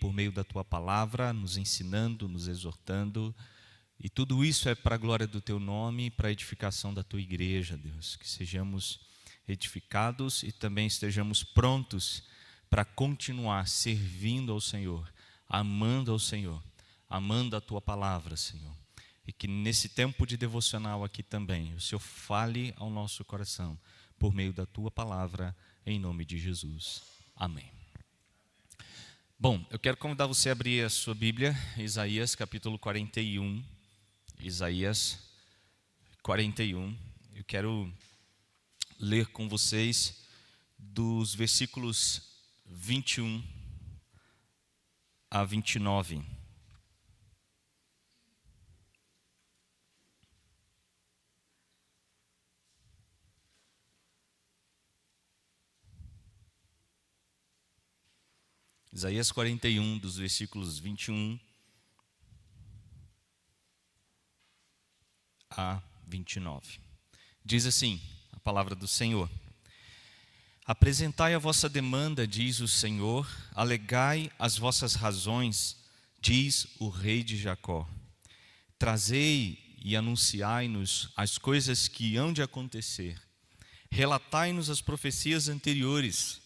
por meio da Tua palavra, nos ensinando, nos exortando. E tudo isso é para a glória do Teu nome e para a edificação da Tua igreja, Deus. Que sejamos edificados e também estejamos prontos para continuar servindo ao Senhor, amando ao Senhor, amando a Tua palavra, Senhor. E que nesse tempo de devocional aqui também, o Senhor fale ao nosso coração por meio da Tua palavra, em nome de Jesus. Amém. Bom, eu quero convidar você a abrir a sua Bíblia, Isaías capítulo 41. Isaías 41. Eu quero ler com vocês dos versículos 21 a 29. Isaías 41, dos versículos 21 a 29. Diz assim a palavra do Senhor: Apresentai a vossa demanda, diz o Senhor, alegai as vossas razões, diz o Rei de Jacó. Trazei e anunciai-nos as coisas que hão de acontecer. Relatai-nos as profecias anteriores,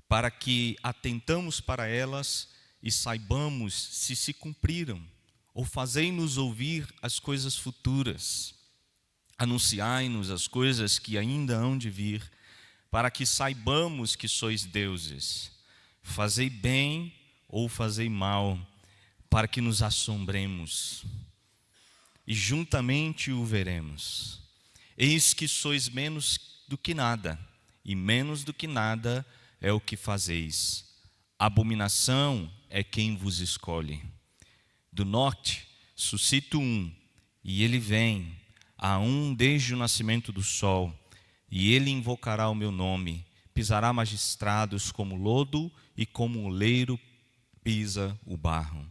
para que atentamos para elas e saibamos se cumpriram, ou fazei-nos ouvir as coisas futuras. Anunciai-nos as coisas que ainda hão de vir, para que saibamos que sois deuses. Fazei bem ou fazei mal, para que nos assombremos, e juntamente o veremos. Eis que sois menos do que nada, e menos do que nada é o que fazeis. Abominação é quem vos escolhe. Do norte suscito um, e ele vem, a um desde o nascimento do sol, e ele invocará o meu nome, pisará magistrados como lodo, e como o oleiro pisa o barro.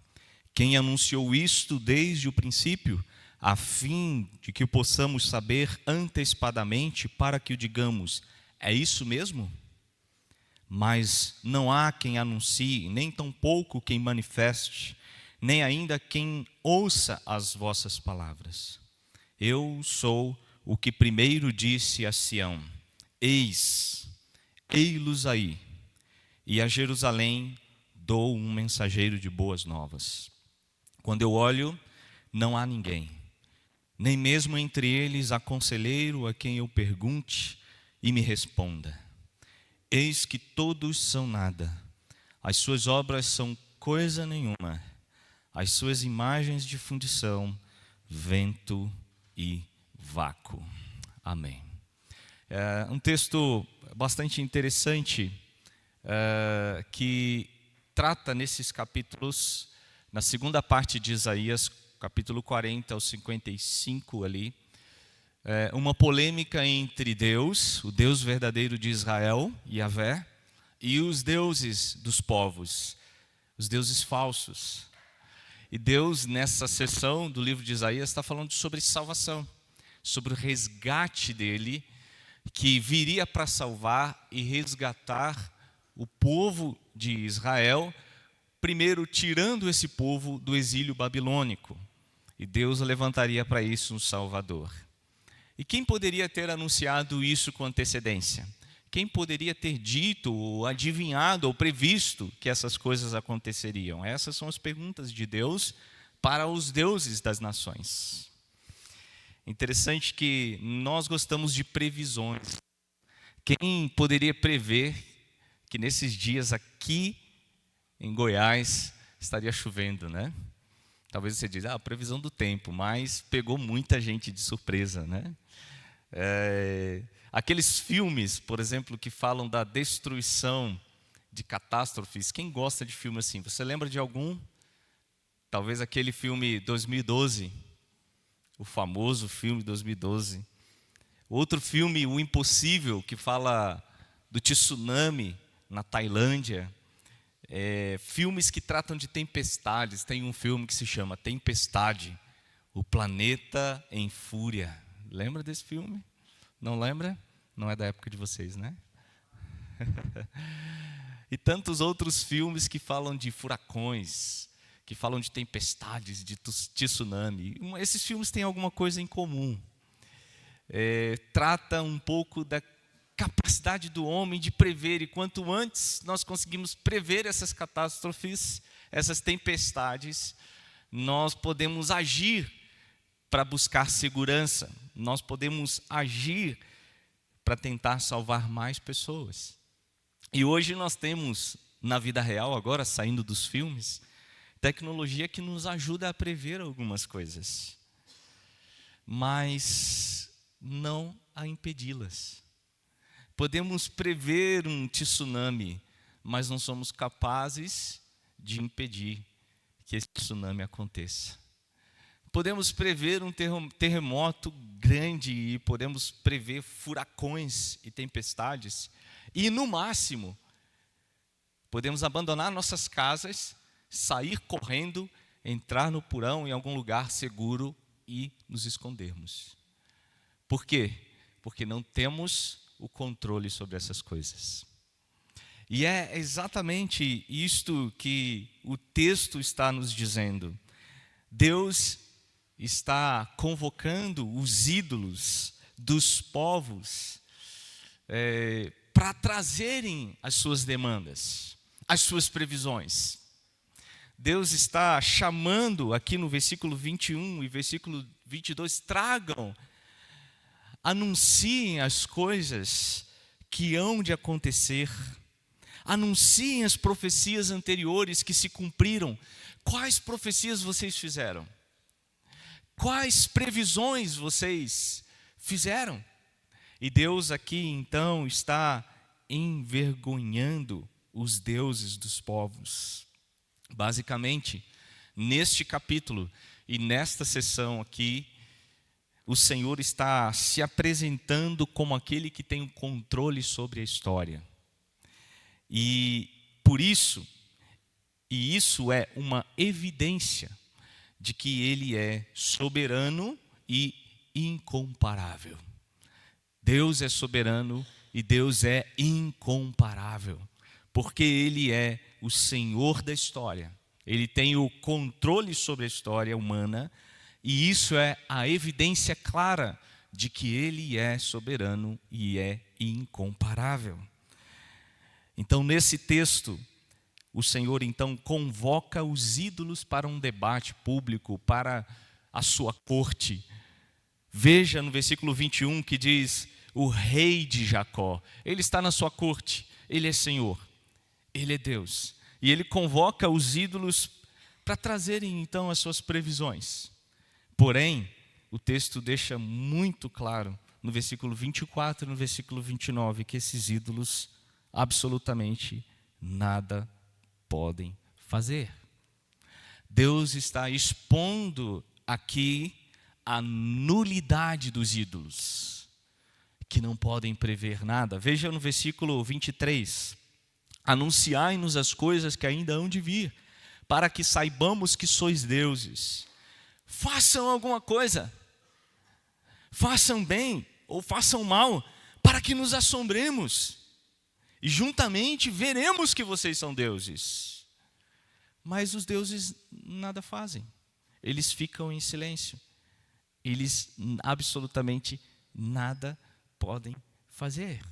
Quem anunciou isto desde o princípio, a fim de que o possamos saber antecipadamente, para que o digamos, é isso mesmo? Mas não há quem anuncie, nem tampouco quem manifeste, nem ainda quem ouça as vossas palavras. Eu sou o que primeiro disse a Sião: ei-los aí, e a Jerusalém dou um mensageiro de boas novas. Quando eu olho, não há ninguém, nem mesmo entre eles há conselheiro a quem eu pergunte e me responda. Eis que todos são nada, as suas obras são coisa nenhuma, as suas imagens de fundição, vento e vácuo. Amém. É um texto bastante interessante, que trata nesses capítulos, na segunda parte de Isaías, capítulo 40 ao 55 ali, uma polêmica entre Deus, o Deus verdadeiro de Israel, Yahvé, e os deuses dos povos, os deuses falsos. E Deus, nessa sessão do livro de Isaías, está falando sobre salvação, sobre o resgate dele, que viria para salvar e resgatar o povo de Israel, primeiro tirando esse povo do exílio babilônico. E Deus levantaria para isso um Salvador. E quem poderia ter anunciado isso com antecedência? Quem poderia ter dito, ou adivinhado, ou previsto que essas coisas aconteceriam? Essas são as perguntas de Deus para os deuses das nações. Interessante que nós gostamos de previsões. Quem poderia prever que nesses dias aqui em Goiás estaria chovendo, né? Talvez você diga, previsão do tempo, mas pegou muita gente de surpresa, né? Aqueles filmes, por exemplo, que falam da destruição, de catástrofes. Quem gosta de filme assim? Você lembra de algum? Talvez aquele filme 2012, o famoso filme 2012. Outro filme, O Impossível, que fala do tsunami na Tailândia. Filmes que tratam de tempestades. Tem um filme que se chama Tempestade, o planeta em fúria. Lembra desse filme? Não lembra? Não é da época de vocês, né? E tantos outros filmes que falam de furacões, que falam de tempestades, de tsunami. Esses filmes têm alguma coisa em comum. Trata um pouco da capacidade do homem de prever, e quanto antes nós conseguimos prever essas catástrofes, essas tempestades, nós podemos agir para buscar segurança, nós podemos agir para tentar salvar mais pessoas. E hoje nós temos, na vida real, agora saindo dos filmes, tecnologia que nos ajuda a prever algumas coisas, mas não a impedi-las. Podemos prever um tsunami, mas não somos capazes de impedir que esse tsunami aconteça. Podemos prever um terremoto grande e podemos prever furacões e tempestades. E, no máximo, podemos abandonar nossas casas, sair correndo, entrar no porão em algum lugar seguro e nos escondermos. Por quê? Porque não temos o controle sobre essas coisas. E é exatamente isto que o texto está nos dizendo. Deus está convocando os ídolos dos povos para trazerem as suas demandas, as suas previsões. Deus está chamando aqui no versículo 21 e versículo 22, anunciem as coisas que hão de acontecer, anunciem as profecias anteriores que se cumpriram. Quais profecias vocês fizeram? Quais previsões vocês fizeram? E Deus aqui então está envergonhando os deuses dos povos. Basicamente, neste capítulo e nesta sessão aqui, o Senhor está se apresentando como aquele que tem o controle sobre a história. E por isso, e isso é uma evidência de que Ele é soberano e incomparável. Deus é soberano e Deus é incomparável, porque Ele é o Senhor da história. Ele tem o controle sobre a história humana, e isso é a evidência clara de que Ele é soberano e é incomparável. Então, nesse texto, o Senhor então convoca os ídolos para um debate público, para a sua corte. Veja no versículo 21 que diz: o rei de Jacó, ele está na sua corte, ele é Senhor, ele é Deus. E ele convoca os ídolos para trazerem então as suas previsões. Porém, o texto deixa muito claro no versículo 24 e no versículo 29 que esses ídolos absolutamente nada podem fazer. Deus está expondo aqui a nulidade dos ídolos, que não podem prever nada. Veja no versículo 23. Anunciai-nos as coisas que ainda hão de vir, para que saibamos que sois deuses. Façam alguma coisa, façam bem ou façam mal, para que nos assombremos, e juntamente veremos que vocês são deuses. Mas os deuses nada fazem, eles ficam em silêncio, eles absolutamente nada podem fazer.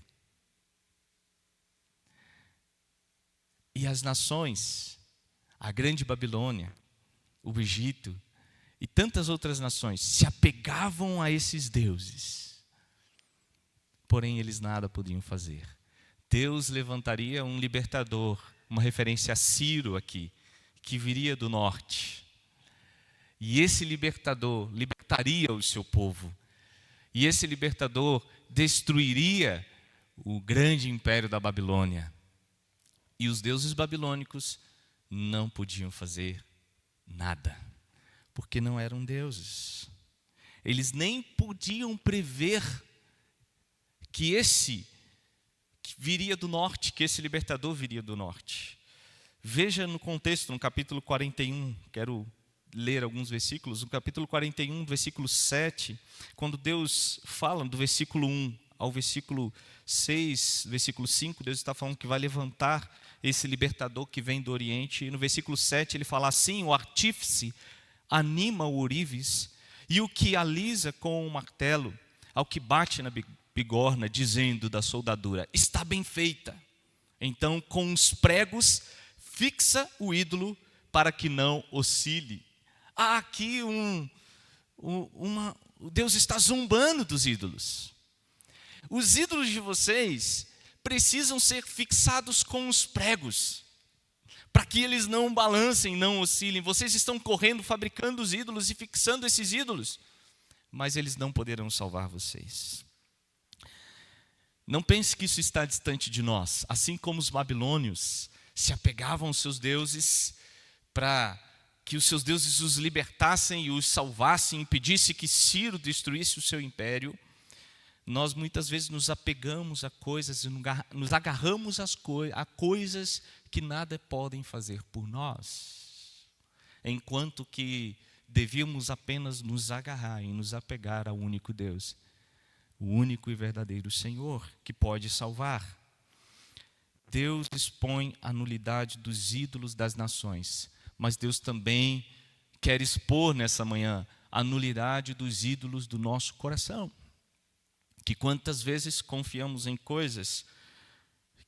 E as nações, a grande Babilônia, o Egito e tantas outras nações se apegavam a esses deuses, porém eles nada podiam fazer. Deus levantaria um libertador, uma referência a Ciro aqui, que viria do norte. E esse libertador libertaria o seu povo. E esse libertador destruiria o grande império da Babilônia. E os deuses babilônicos não podiam fazer nada, porque não eram deuses. Eles nem podiam prever que esse viria do norte, que esse libertador viria do norte. Veja no contexto, no capítulo 41, quero ler alguns versículos. No capítulo 41, versículo 7, quando Deus fala do versículo 1 ao versículo 6, versículo 5, Deus está falando que vai levantar esse libertador que vem do Oriente. E no versículo 7 ele fala assim: o artífice anima o ourives, e o que alisa com o martelo, ao que bate na bigorna, dizendo da soldadura: está bem feita. Então com os pregos fixa o ídolo para que não oscile. Há aqui Deus está zombando dos ídolos. Os ídolos de vocês precisam ser fixados com os pregos, para que eles não balancem, não oscilem. Vocês estão correndo, fabricando os ídolos e fixando esses ídolos, mas eles não poderão salvar vocês. Não pense que isso está distante de nós. Assim como os babilônios se apegavam aos seus deuses para que os seus deuses os libertassem e os salvassem, impedisse que Ciro destruísse o seu império, nós muitas vezes nos apegamos a coisas e nos agarramos a coisas que nada podem fazer por nós, enquanto que devíamos apenas nos agarrar e nos apegar ao único Deus, o único e verdadeiro Senhor que pode salvar. Deus expõe a nulidade dos ídolos das nações, mas Deus também quer expor nessa manhã a nulidade dos ídolos do nosso coração. Que quantas vezes confiamos em coisas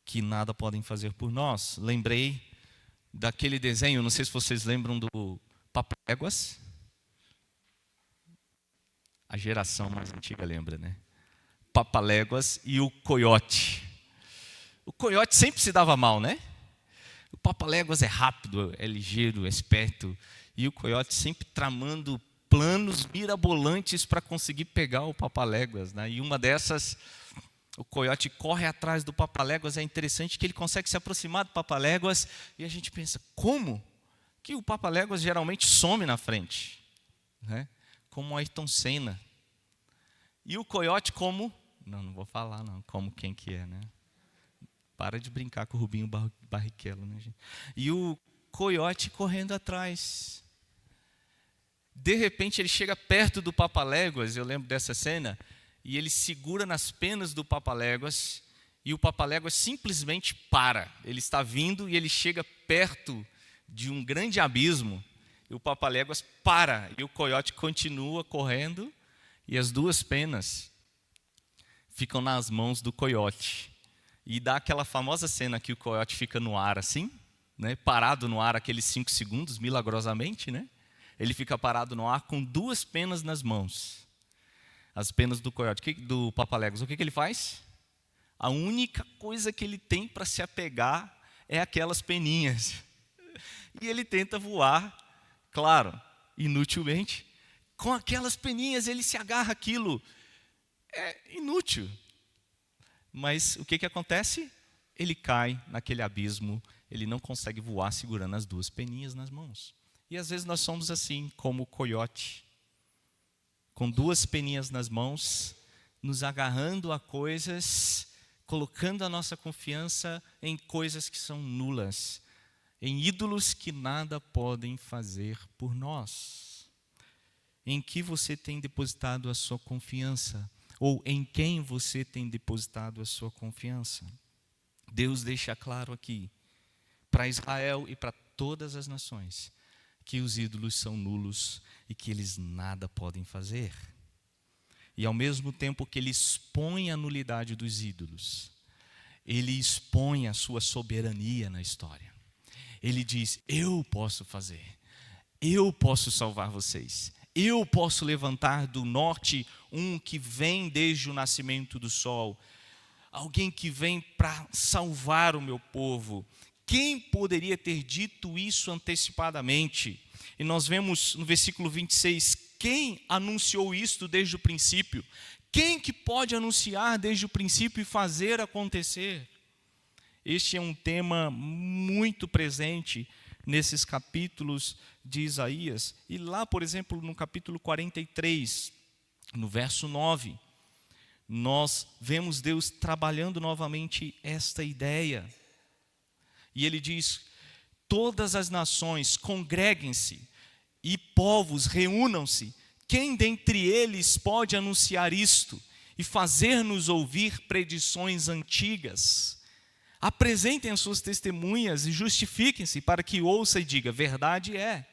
que nada podem fazer por nós. Lembrei daquele desenho, não sei se vocês lembram do Papaléguas. A geração mais antiga lembra, né? Papaléguas e o Coiote. O Coiote sempre se dava mal, né? O Papaléguas é rápido, é ligeiro, é esperto. E o Coiote sempre tramando planos mirabolantes para conseguir pegar o Papaléguas, né? E uma dessas, o Coiote corre atrás do Papaléguas. É interessante que ele consegue se aproximar do Papaléguas e a gente pensa, como que o Papaléguas geralmente some na frente, né? Como o Ayrton Senna. E o Coiote como... Não vou falar não, como quem que é, né? Para de brincar com o Rubinho Barrichello, né, gente? E o Coiote correndo atrás. De repente ele chega perto do Papaléguas, eu lembro dessa cena, e ele segura nas penas do Papaléguas, e o Papaléguas simplesmente para. Ele está vindo e ele chega perto de um grande abismo, e o Papaléguas para, e o Coiote continua correndo, e as duas penas ficam nas mãos do Coiote. E dá aquela famosa cena que o Coiote fica no ar assim, né, parado no ar aqueles 5 segundos, milagrosamente, né? Ele fica parado no ar com duas penas nas mãos. As penas do Coiote, do Papaléguas. O que ele faz? A única coisa que ele tem para se apegar é aquelas peninhas. E ele tenta voar, claro, inutilmente. Com aquelas peninhas ele se agarra àquilo. É inútil. Mas o que acontece? Ele cai naquele abismo, ele não consegue voar segurando as duas peninhas nas mãos. E às vezes nós somos assim, como o Coiote, com duas peninhas nas mãos, nos agarrando a coisas, colocando a nossa confiança em coisas que são nulas, em ídolos que nada podem fazer por nós. Em que você tem depositado a sua confiança? Ou em quem você tem depositado a sua confiança? Deus deixa claro aqui, para Israel e para todas as nações, que os ídolos são nulos e que eles nada podem fazer. E ao mesmo tempo que ele expõe a nulidade dos ídolos, ele expõe a sua soberania na história. Ele diz, eu posso fazer, eu posso salvar vocês. Eu posso levantar do norte um que vem desde o nascimento do sol, alguém que vem para salvar o meu povo. Quem poderia ter dito isso antecipadamente? E nós vemos no versículo 26, quem anunciou isto desde o princípio? Quem que pode anunciar desde o princípio e fazer acontecer? Este é um tema muito presente nesses capítulos de Isaías. E lá, por exemplo, no capítulo 43, no verso 9, nós vemos Deus trabalhando novamente esta ideia. E ele diz, todas as nações congreguem-se e povos reúnam-se. Quem dentre eles pode anunciar isto? e fazer-nos ouvir predições antigas. Apresentem as suas testemunhas e justifiquem-se para que ouça e diga, verdade é.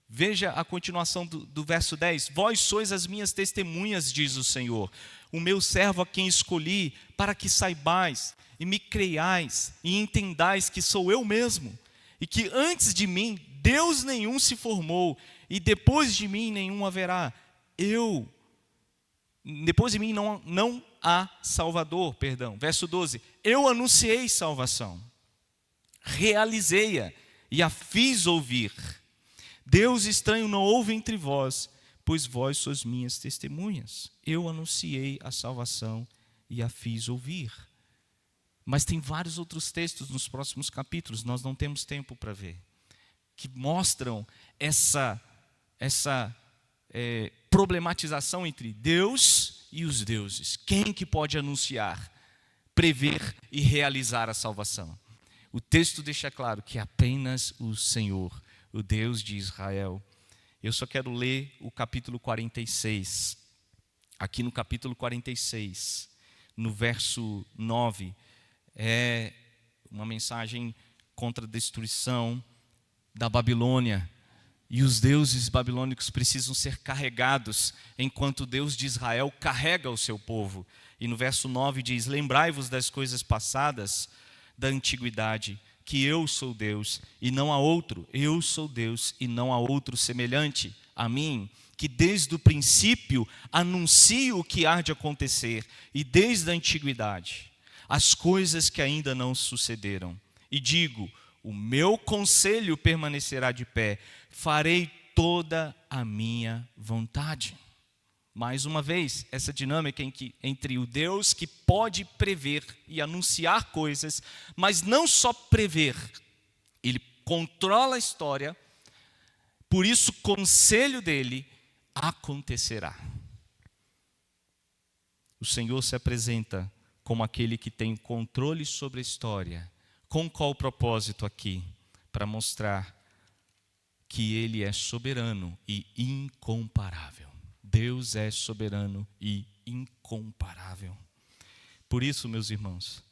Veja a continuação do verso 10. Vós sois as minhas testemunhas, diz o Senhor, o meu servo a quem escolhi, para que saibais e me creiais e entendais que sou eu mesmo, e que antes de mim Deus nenhum se formou, e depois de mim nenhum haverá. Depois de mim não há Salvador, Verso 12, eu anunciei salvação, realizei-a e a fiz ouvir. Deus estranho não houve entre vós, pois vós sois minhas testemunhas. Eu anunciei a salvação e a fiz ouvir. Mas tem vários outros textos nos próximos capítulos, nós não temos tempo para ver, que mostram essa problematização entre Deus e os deuses. Quem que pode anunciar, prever e realizar a salvação? O texto deixa claro que apenas o Senhor, o Deus de Israel. Eu só quero ler o capítulo 46. Aqui no capítulo 46, no verso 9, é uma mensagem contra a destruição da Babilônia. E os deuses babilônicos precisam ser carregados, enquanto o Deus de Israel carrega o seu povo. E no verso 9 diz, lembrai-vos das coisas passadas da antiguidade, que eu sou Deus e não há outro, eu sou Deus e não há outro semelhante a mim, que desde o princípio anuncio o que há de acontecer, e desde a antiguidade, as coisas que ainda não sucederam. E digo, o meu conselho permanecerá de pé, farei toda a minha vontade. Mais uma vez, essa dinâmica entre o Deus que pode prever e anunciar coisas, mas não só prever, ele controla a história, por isso o conselho dele acontecerá. O Senhor se apresenta como aquele que tem controle sobre a história. Com qual propósito aqui? Para mostrar que ele é soberano e incomparável. Deus é soberano e incomparável. Por isso, meus irmãos,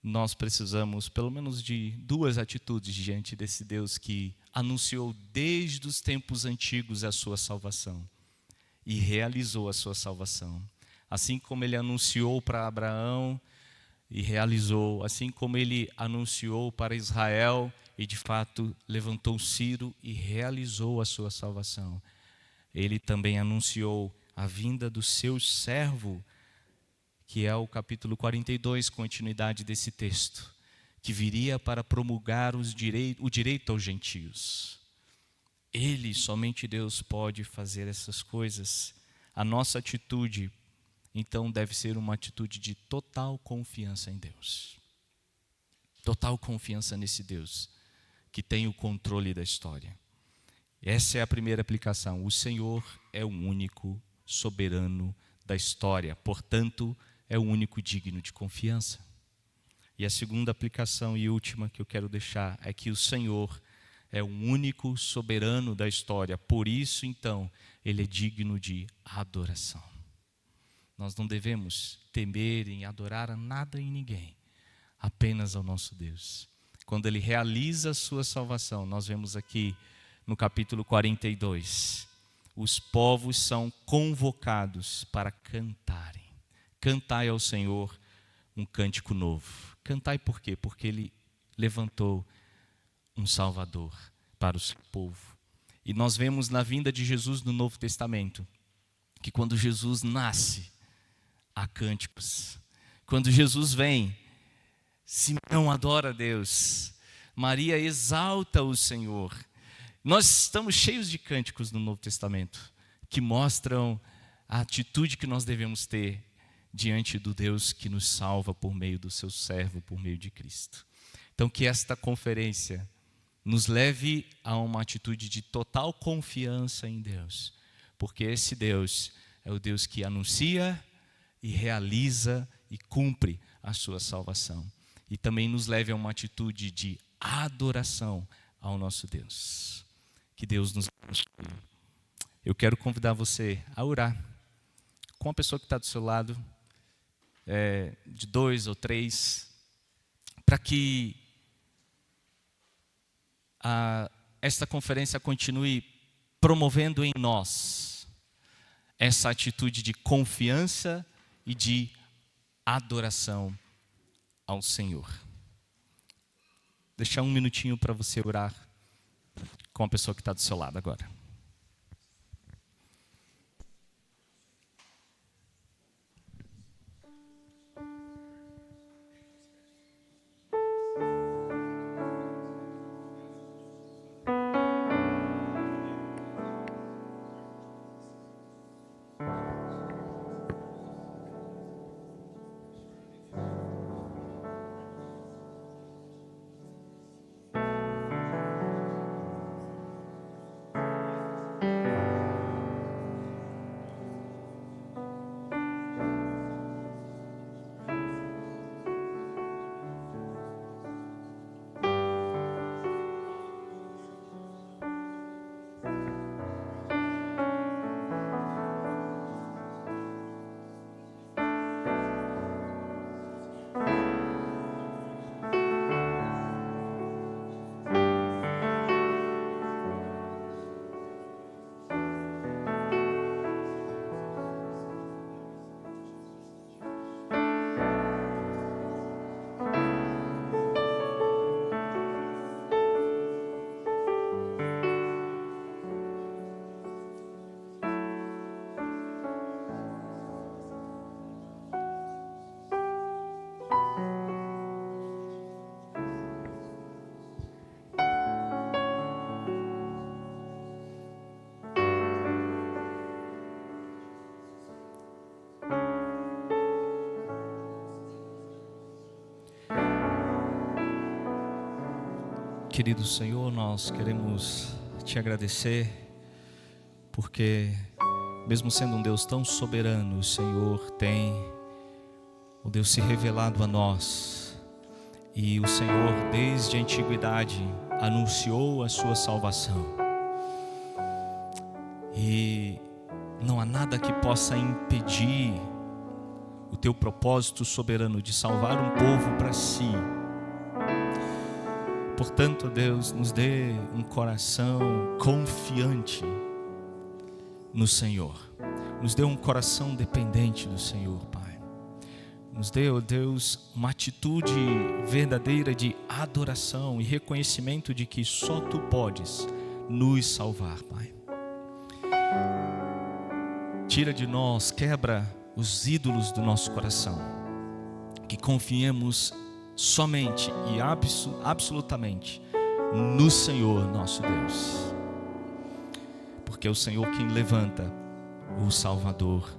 nós precisamos pelo menos de duas atitudes diante desse Deus que anunciou desde os tempos antigos a sua salvação e realizou a sua salvação. Assim como ele anunciou para Abraão e realizou, assim como ele anunciou para Israel e de fato levantou Ciro e realizou a sua salvação. Ele também anunciou a vinda do seu servo, que é o capítulo 42, continuidade desse texto, que viria para promulgar o direito aos gentios. Ele, somente Deus, pode fazer essas coisas. A nossa atitude, então, deve ser uma atitude de total confiança em Deus. Total confiança nesse Deus, que tem o controle da história. Essa é a primeira aplicação. O Senhor é o único soberano da história, portanto, é o único digno de confiança. E a segunda aplicação e última que eu quero deixar é que o Senhor é o único soberano da história, por isso, então, ele é digno de adoração. Nós não devemos temer em adorar a nada e ninguém, apenas ao nosso Deus. Quando ele realiza a sua salvação, nós vemos aqui no capítulo 42, os povos são convocados para cantarem. Cantai ao Senhor um cântico novo. Cantai por quê? Porque ele levantou um Salvador para o seu povo. E nós vemos na vinda de Jesus no Novo Testamento, que quando Jesus nasce, há cânticos. Quando Jesus vem, Simeão adora a Deus, Maria exalta o Senhor. Nós estamos cheios de cânticos no Novo Testamento, que mostram a atitude que nós devemos ter diante do Deus que nos salva por meio do seu servo, por meio de Cristo. Então, que esta conferência nos leve a uma atitude de total confiança em Deus, porque esse Deus é o Deus que anuncia e realiza e cumpre a sua salvação. E também nos leve a uma atitude de adoração ao nosso Deus. Que Deus nos abençoe. Eu quero convidar você a orar com a pessoa que está do seu lado, de 2 ou 3, para que esta conferência continue promovendo em nós essa atitude de confiança e de adoração ao Senhor. Deixar um minutinho para você orar com a pessoa que está do seu lado agora. Querido Senhor, nós queremos te agradecer, porque mesmo sendo um Deus tão soberano, o Senhor tem, o Deus, se revelado a nós. E o Senhor, desde a antiguidade, anunciou a sua salvação. E não há nada que possa impedir o teu propósito soberano de salvar um povo para si. Portanto, Deus, nos dê um coração confiante no Senhor. Nos dê um coração dependente do Senhor, Pai. Nos dê, ó Deus, uma atitude verdadeira de adoração e reconhecimento de que só Tu podes nos salvar, Pai. Tira de nós, quebra os ídolos do nosso coração. Que confiemos somente e absolutamente no Senhor nosso Deus, porque é o Senhor quem levanta o Salvador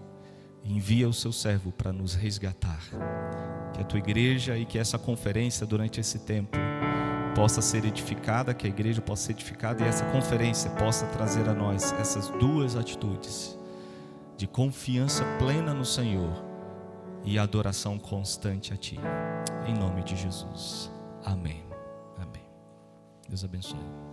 e envia o seu servo para nos resgatar. Que a tua igreja e que essa conferência durante esse tempo possa ser edificada, que a igreja possa ser edificada e essa conferência possa trazer a nós essas duas atitudes de confiança plena no Senhor e adoração constante a Ti. Em nome de Jesus. Amém. Amém. Deus abençoe.